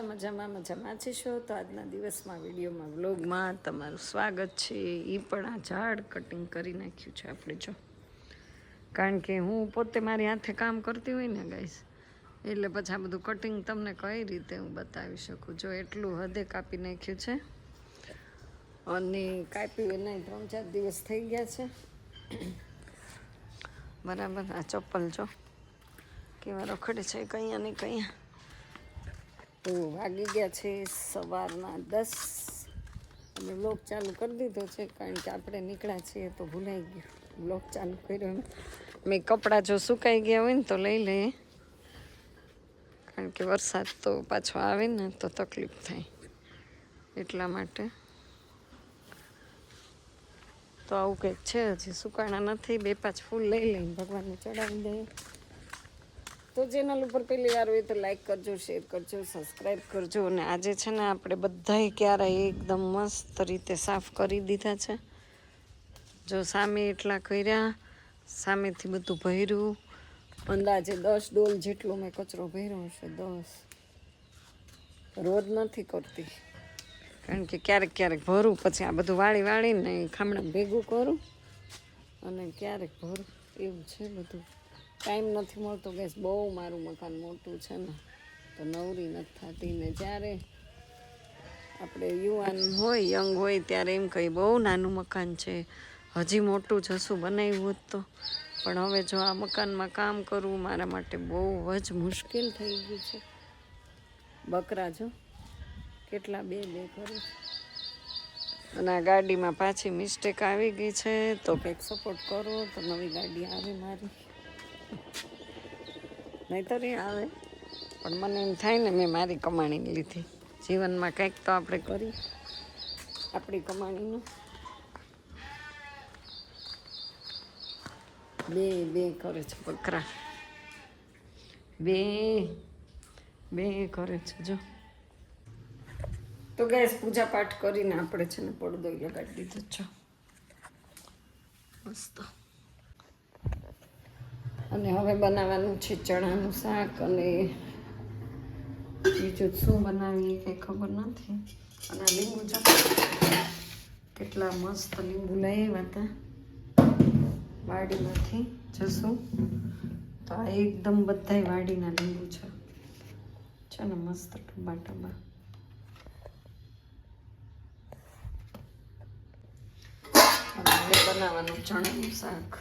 મજામાં છો તો આજના દિવસમાં વિડીયોમાં વ્લોગમાં તમારું સ્વાગત છે. એ પણ આ ઝાડ કટિંગ કરી નાખ્યું છે આપણે જો, કારણ કે હું પોતે મારી હાથે કામ કરતી હોય ને ગાઈસ, એટલે પછી આ બધું કટિંગ તમને કઈ રીતે હું બતાવી શકું. જો એટલું હદે કાપી નાખ્યું છે અને કાપ્યું નહીં 3-4 દિવસ થઈ ગયા છે બરાબર. આ ચપ્પલ જો કેવા રખડે છે કંયા ને કંયા. તો વાગી ગયા છે સવારના 10 અને બ્લોગ ચાલુ કરી દીધો છે, કારણ કે આપણે નીકળ્યા છીએ તો ભૂલાઈ ગયું બ્લોગ ચાલુ કર્યો. મેં કપડાં જો સુકાઈ ગયા હોય ને તો લઈ લઈએ, કારણ કે વરસાદ તો પાછો આવે ને તો તકલીફ થાય એટલા માટે. તો આવું કંઈક છે, હજી સુકાણા નથી. 2-5 ફૂલ લઈ લઈને ભગવાનને ચડાવી દઈએ. તો ચેનલ ઉપર પહેલી વાર હોય તો લાઈક કરજો, શેર કરજો, સબસ્ક્રાઈબ કરજો. અને આજે છે ને આપણે બધાય ક્યારેય એકદમ મસ્ત રીતે સાફ કરી દીધા છે. જો સામે એટલા કર્યા, સામેથી બધું ભર્યું. અંદાજે 10 ડોલ જેટલો મેં કચરો ભર્યો હશે. 10 રોજ નથી કરતી, કારણ કે ક્યારેક ક્યારેક ભરું, પછી આ બધું વાળીને ખામણા ભેગું કરું અને ક્યારેક ભરું. એવું છે બધું, ટાઈમ નથી મળતો ગેસ. બહુ મારું મકાન મોટું છે ને તો નવરી નથી થતી. ને જ્યારે આપણે યુવાન હોય, યંગ હોય ત્યારે એમ કહી બહુ નાનું મકાન છે, હજી મોટું જશું બનાવ્યું હોત તો. પણ હવે જો આ મકાનમાં કામ કરવું મારા માટે બહુ જ મુશ્કેલ થઈ ગયું છે. બકરા જો કેટલા બે કરે. અને આ ગાડીમાં પાછી મિસ્ટેક આવી ગઈ છે, તો કંઈક સપોર્ટ કરો તો નવી ગાડી આવે મારી. નહીંતર એ આવે, પણ મને એમ થાય ને મેં મારી કમાણી લીધી. જીવનમાં કંઈક તો આપણે કરી આપણી કમાણીનું. બે કરે છે બકરા, બે કરે છે જો. તો ગેસ પૂજા પાઠ કરીને આપણે છે ને પડદો લગાડી દીધો છે મસ્ત. અને હવે બનાવવાનું છે ચણાનું શાક, અને બીજું શું બનાવીએ કંઈ ખબર નથી. અને આ લીંબુ કેટલા મસ્ત લીંબુ લઈ આવ્યા હતા વાડીમાંથી જશું તો. આ એકદમ બધાય વાડીના લીંબુ છે ને મસ્ત ટબા. હવે બનાવવાનું ચણાનું શાક.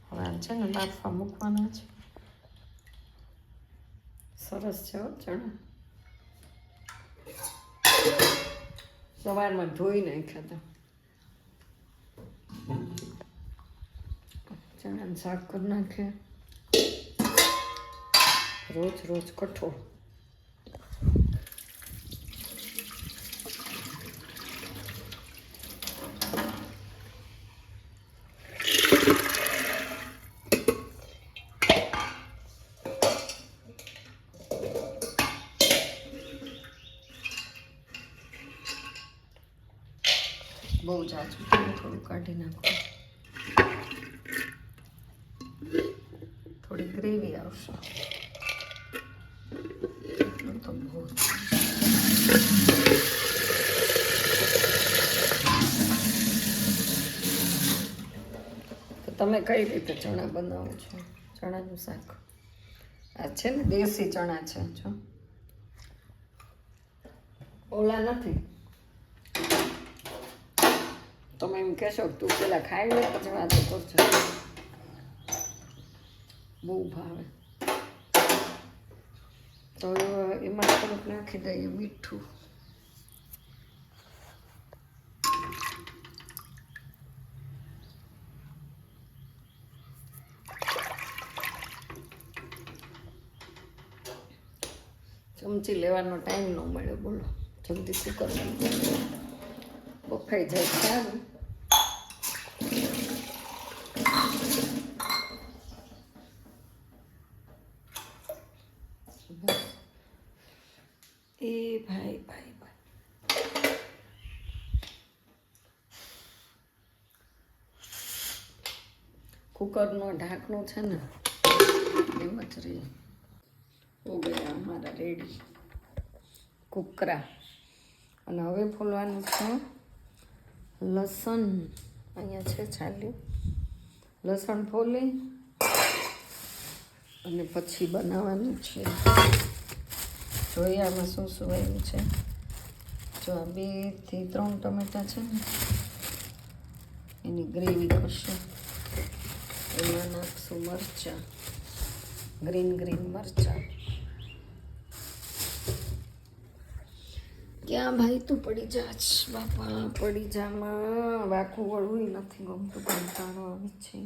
હવે આમ છે ને બાફવા મૂકવાના છે. સરસ છે હો ચણા. સવારમાં ધોઈ નાખ્યા હતા. ચણાનું શાક કરી નાખે. રોજ કઠોળ. બહુ જાજુ થોડું કાઢી નાખો, થોડી ગ્રેવી આવશે. એટલું તો બહુ. તો તમે કઈ રીતે ચણા બનાવો છો? ચણાનું શાક આ છે ને દેશી ચણા છે જો, ઓલા નથી. તમે એમ કહેશો તું પેલા ખાઈ લે પછી વાતો કરજો. બહુ ભાવે તો એમાં થોડુંક નાખી દઈએ મીઠું. ચમચી લેવાનો ટાઈમ ન મળ્યો, બોલો. જલ્દી શું કરવાનું, બફાઈ જાય સારું. એ ભાઈ કુકરનું ઢાંકણું છે ને એમ જ રહી. હો ગયા અમારા રેડી કુકરા. અને હવે ફોલવાનું છે લસણ. અહીંયા છે છાલ્યું. લસણ ફોલી અને પછી બનાવવાનું છે. જોઈએ આમાં શું શું આવ્યું છે. જો આ 2 થી 3 ટમેટા છે ને એની ગ્રેવી કરશું. એમાં નાખશું મરચાં, ગ્રીન મરચાં. ક્યાં ભાઈ તું પડી જા બાપા, પડી જામાં. વાખું વળવું નથી ગમતું, કંટાળો આવે છે.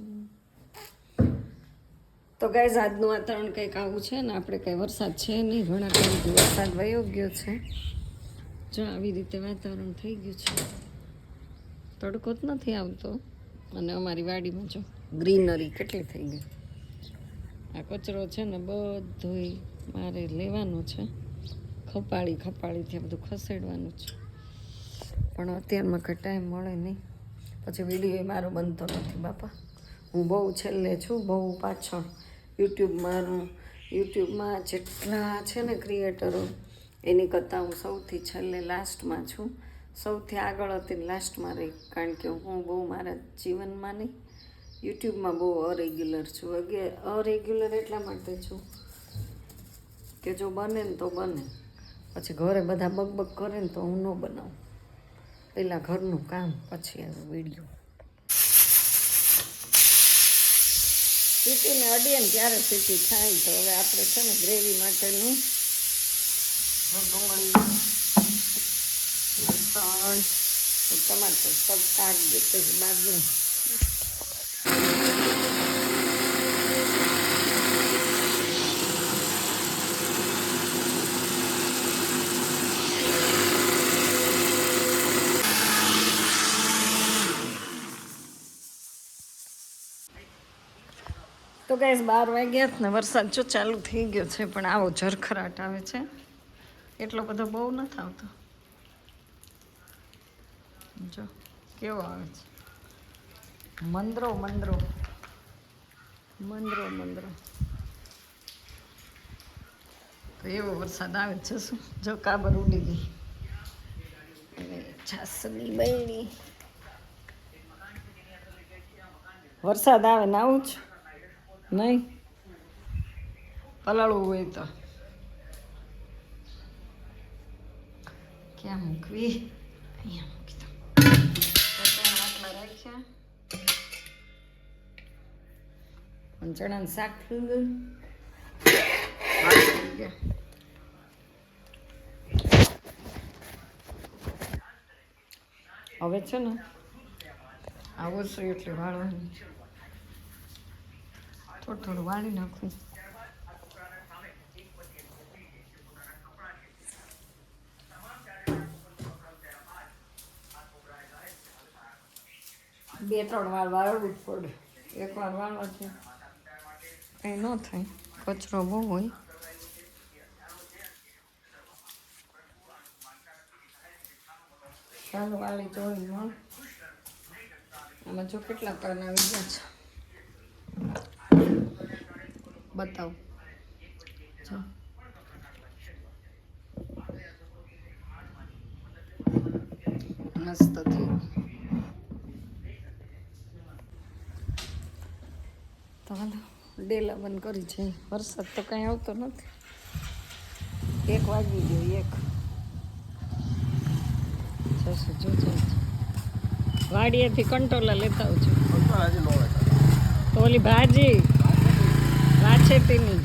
તો ગાઈઝ આજનું વાતાવરણ કંઈક આવું છે ને. આપણે કંઈ વરસાદ છે નહીં, ઘણા ટાઈમથી વરસાદ વયો ગયો છે. જો આવી રીતે વાતાવરણ થઈ ગયું છે. તડકો જ નથી આવતો. અને અમારી વાડીમાં જો ગ્રીનરી કેટલી થઈ ગઈ. આ કચરો છે ને બધોય મારે લેવાનો છે. ખપાળીથી બધું ખસેડવાનું છે. પણ અત્યારમાં કંઈ ટાઈમ મળે નહીં. પછી વિડીયો મારો બનતો નથી બાપા. હું બહુ છેલ્લે છું, બહુ પાછળ. યુટ્યુબમાં જેટલા છે ને ક્રિએટરો એની કરતાં હું સૌથી છેલ્લે લાસ્ટમાં છું. સૌથી આગળ હતી લાસ્ટમાં રહી. કારણ કે હું બહુ મારા જીવનમાં નહીં, યુટ્યુબમાં બહુ અરેગ્યુલર છું. અરેગ્યુલર એટલા માટે છું કે જો બને ને તો બને, પછી ઘરે બધા બકબક કરે ને તો હું ન બનાવું. પહેલાં ઘરનું કામ, પછી આ વિડીયો. સીટીને અડીએ ને ત્યારે સીટી થાય. તો હવે આપણે છે ને ગ્રેવી માટેનું ડુંગળી, લસણ, ટમાટર સબ કાઢી દેते हैं बाद में. તો ગાઈસ 12 વાગ્યા ને વરસાદ જો ચાલુ થઈ ગયો છે. પણ આવો ઝરખરાટ આવે છે. એટલો બધો બહુ નથી આવતો. જો કેવો આવે છે. મંદરો તો એવો વરસાદ આવે છે. શું જો કાબર ઉડી ગઈ અને છાસની બહેણી. વરસાદ આવે ને આવું જ નહીં, પલાળવું હોય તો ક્યાં મૂકવી? અહીંયા મૂકી દો. આટલા રાખ્યા. પણ ચણાનું શાક થઈ ગયું. હવે છે ને આવો છે એટલે વાળવાની. થોડું વાળી નાખું. બે 3 વાર વાળવું જ પડે. એકવાર વાળવાથી કંઈ ન થાય, કચરો બહુ હોય. ચાલો વાળી જોઈ મળ. આમાં જો કેટલા પાન આવી ગયા છે બતાવો. જો મસ્ત થઈ. તો હાલો ડેલા બંધ કરી છે. વરસાદ તો કાંઈ આવતો નથી. 1 વાગી ગયો. 1 જોજો. વાડીએથી કંટોલા લેતા આવજો. તો ઓલી ભાજી વાછેતીની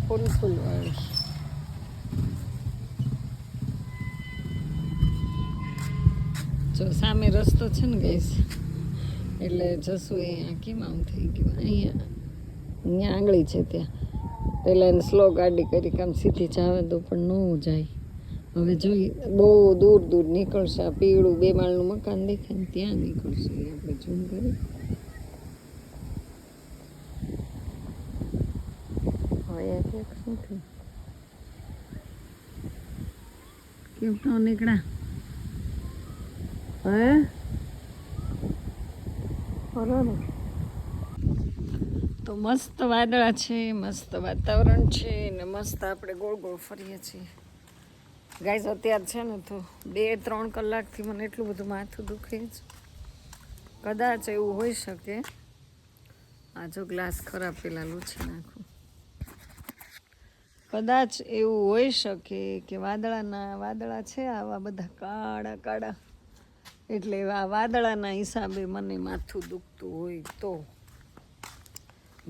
ફૂલ વાળી. જો સામે રસ્તો છે ને ગઈશ, એટલે જશું. અહીંયા કેમ આમ થઈ ગયું? અહીંયા આંગળી છે ત્યાં. પહેલાં એને સ્લો ગાડી કરી કામ સીધી જાવે તો પણ ન જાય. હવે જોઈએ બહુ દૂર નીકળશે. આ પીળું 2 માળનું મકાન દેખાય ને ત્યાં નીકળશે. આપણે ઝૂમ કરી. હવે ક્યાંક શું થયું? કેમ ન નીકળ્યા? તો મસ્ત વાદળા છે, મસ્ત વાતાવરણ છે ને મસ્ત આપણે ગોળ ગોળ ફરીએ છીએ ગાઈઝ. અત્યારે છે ને તો 2-3 કલાકથી મને એટલું બધું માથું દુખે જ. કદાચ એવું હોઈ શકે, આ જો ગ્લાસ ખરાબ પેલા લૂછી નાખું, કદાચ એવું હોઈ શકે કે વાદળા છે આવા બધા કાળા કાળા, એટલે આ વાદળાના હિસાબે મને માથું દુખતું હોય. તો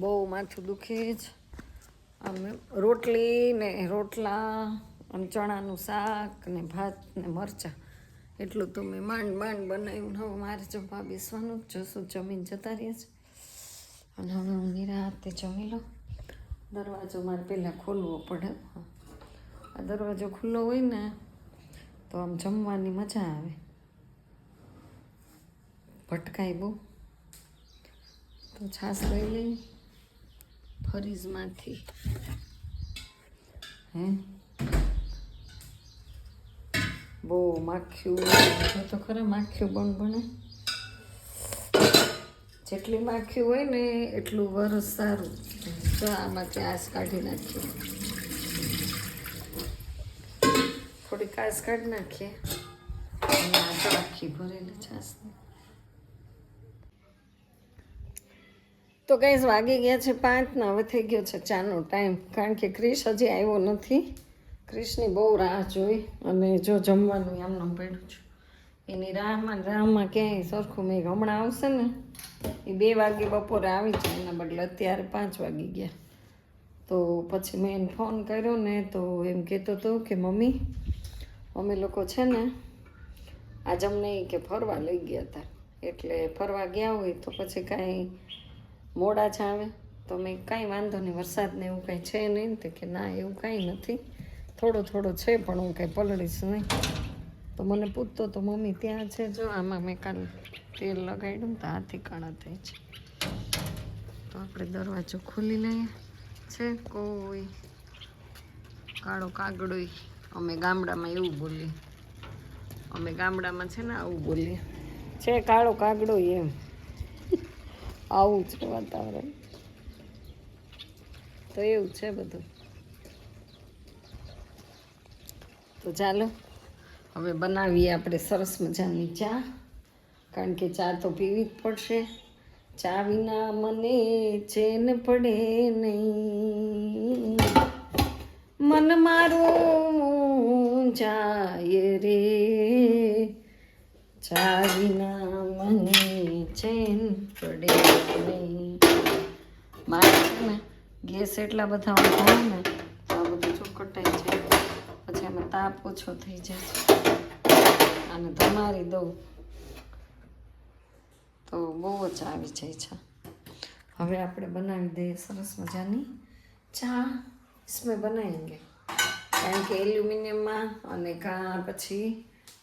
બહુ માથું દુખે જ. અમે રોટલી ને રોટલા અને ચણાનું શાક ને ભાત ને મરચાં એટલું તો મેં માંડ બનાવ્યું. હવે મારે જમવા બેસવાનું જ, જશું જમીન જતા રહે છે. અને હવે હું નિરાંતે જમી લો. દરવાજો મારે પહેલાં ખોલવો પડે. આ દરવાજો ખુલ્લો હોય ને તો આમ જમવાની મજા આવે. ભટકાય બહુ તો છાશ લઈ લઈ ફરીજમાંથી. બહુ માખ્યું તો ખરા, માખ્યું બને. જેટલી માખ્યું હોય ને એટલું વરસ સારું. તો આમાંથી આસ કાઢી નાખીએ, થોડી કાસ કાઢી નાખીએ અને આ તો આખી ભરેલી છાશને. તો ગાઈઝ વાગી ગયા છે 5 ને હવે થઈ ગયો છે ચાનો ટાઈમ. કારણ કે ક્રિશ હજી આવ્યો નથી. ક્રિશની બહુ રાહ જોઈ અને જો જમવાનું આમનું પડ્યું છું. એની રાહમાં ક્યાંય સરખું મેં હમણાં આવશે ને એ 2 વાગે બપોરે આવી જાય, એના બદલે અત્યારે 5 વાગી ગયા. તો પછી મેં એને ફોન કર્યો ને તો એમ કહેતો હતો કે મમ્મી અમે લોકો છે ને આજ અમને કે ફરવા લઈ ગયા હતા, એટલે ફરવા ગયા હોય તો પછી કાંઈ મોડા જ આવે. તો મેં કાંઈ વાંધો નહીં, વરસાદને એવું કાંઈ છે નહીં. તો કે ના એવું કાંઈ નથી, થોડો છે પણ હું કાંઈ પલળીશ નહીં. તો મને પૂછતો તો મમ્મી ત્યાં છે જો આમાં મેં કાલે તેલ લગાડ્યું તો હાથી કાણા થાય છે. તો આપણે દરવાજો ખોલી લઈએ. છે કોઈ કાળો કાગડોય, અમે ગામડામાં એવું બોલીએ, અમે ગામડામાં છે ને આવું બોલીએ, છે કાળો કાગડો એમ. આવું છે વાતાવરણ, તો એવું છે બધું. તો ચાલો હવે બનાવીએ આપણે સરસ મજાની ચા, કારણ કે ચા તો પીવી જ પડશે. ચા વિના મને ચેન પડે નહીં, મન મારું જાય રે, ચા વિના મને ચેન પડે નહીં. મારે છે ને ગેસ એટલા બધા હોય ને તો આ બધું ચોકટાઈ જાય, પછી એમાં તાપ ઓછો થઈ જાય છે. અને તમારી દઉં તો બહુ જ આવી જાય છે. હવે આપણે બનાવી દઈએ સરસ મજાની ચા. इसमें બનાવેંગે, કારણ કે એલ્યુમિનિયમમાં અને કાં પછી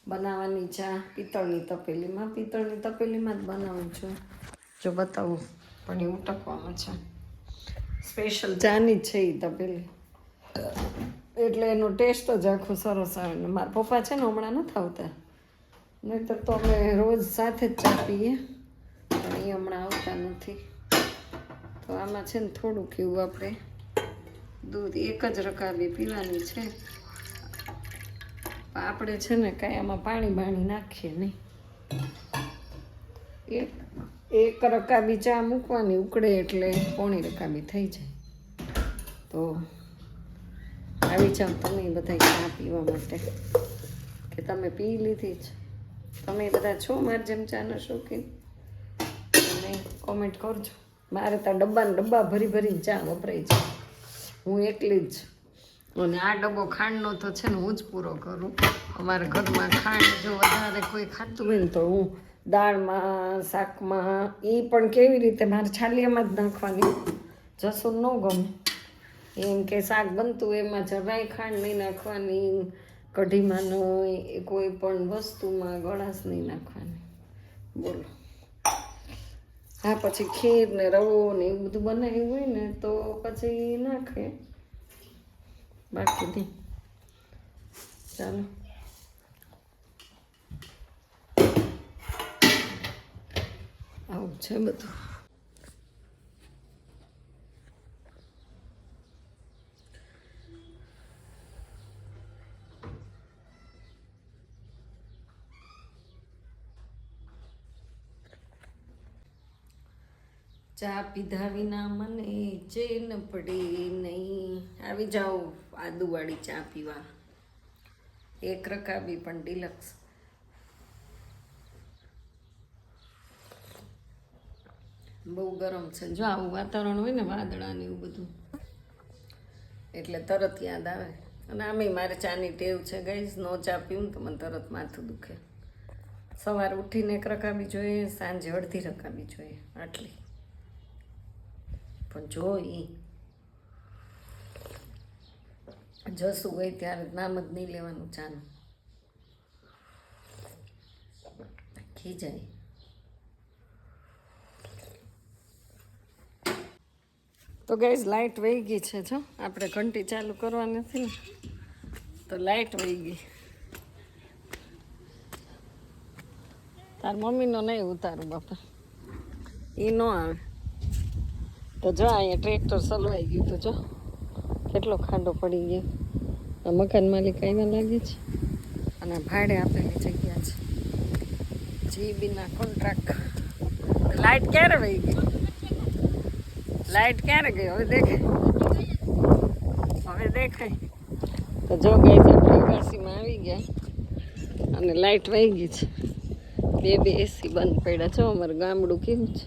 બનાવવાની ચા પિત્તળની તપેલીમાં જ બનાવું છું. જો બતાવું પણ એ ઉટકવામાં છે, સ્પેશિયલ ચાની જ છે એ તપેલી, એટલે એનો ટેસ્ટ જ આખો સરસ આવે. ને મારા પપ્પા છે ને હમણાં નથી આવતા, નહીંતર તો અમે રોજ સાથે જ ચા પીએ, પણ એ હમણાં આવતા નથી. તો આમાં છે ને થોડુંક એવું આપણે દૂધ એક જ રકાબી પીવાની છે. આપણે છે ને કાંઈ આમાં પાણી નાખીએ નહીં. એક રકાબી ચા મૂકવાની, ઉકળે એટલે પોણી રકાબી થઈ જાય. તો આવી જાઓ તમે બધા ચા પીવા માટે, કે તમે પી લીધી જ? તમે બધા છો મારા જેમ ચાના શોખીન? તમે કોમેન્ટ કરજો. મારે તો ડબ્બા ભરીને ચા વપરાય છે, હું એકલી જ. અને આ ડબ્બો ખાંડનો તો છે ને હું જ પૂરો કરું. અમારા ઘરમાં ખાંડ જો વધારે કોઈ ખાતું હોય ને તો હું દાળમાં શાકમાં એ પણ કેવી રીતે મારે છાલિયામાં જ નાખવાની, જસું ન ગમે. એમ કે શાક બનતું એમાં જરાય ખાંડ નહીં નાખવાની, કઢીમાં નહીં, કોઈ પણ વસ્તુમાં ગળાશ નહીં નાખવાની. બોલો. હા પછી ખીર ને રવો ને એવું બધું બનાવ્યું હોય ને તો પછી નાખે, બાકી નહીં. ચાલો આવું છે બધું. ચા પીધા વિના મને ચેન પડે નહીં. આવી જાઓ આદુવાળી ચા પીવા. એક રકાબી પણ ડિલક્સ. બહુ ગરમ છે. જો આવું વાતાવરણ હોય ને વાદળાને એવું બધું એટલે તરત યાદ આવે. અને આમે મારે ચાની ટેવ છે ગાઈઝ, નો ચા પીવું તો મને તરત માથું દુખે. સવારે ઉઠીને એક રકાબી જોઈએ, સાંજે અડધી રકાબી જોઈએ, આટલી. પણ જો ઈ જસું ગઈ ત્યારે નામ જ નહીં લેવાનું ચાનું. ખીજાય. તો ગાઈઝ લાઇટ વહી ગઈ છે. જો આપણે ઘંટી ચાલુ કરવા નથી ને તો લાઇટ વહી ગઈ. તાર મમ્મીનો નહીં ઉતારું બાપા, એ ન આવે. તો જો અહીંયા ટ્રેક્ટર સલવાઈ ગયું. તો જો કેટલો ખાડો પડી ગયો. આ મકાન માલિક આવ્યા લાગે છે અને ભાડે આપેલી જગ્યા છે. જીબીના કોન્ટ્રાક્ટ. લાઇટ ક્યારે વહી ગઈ? લાઇટ ક્યારે ગઈ? હવે દેખાય, હવે દેખાય. તો જો ગઈ આપણે અગાસીમાં આવી ગયા અને લાઇટ વહી ગઈ છે. બે એસી બંધ પડ્યા છે. અમારું ગામડું કેવું છે.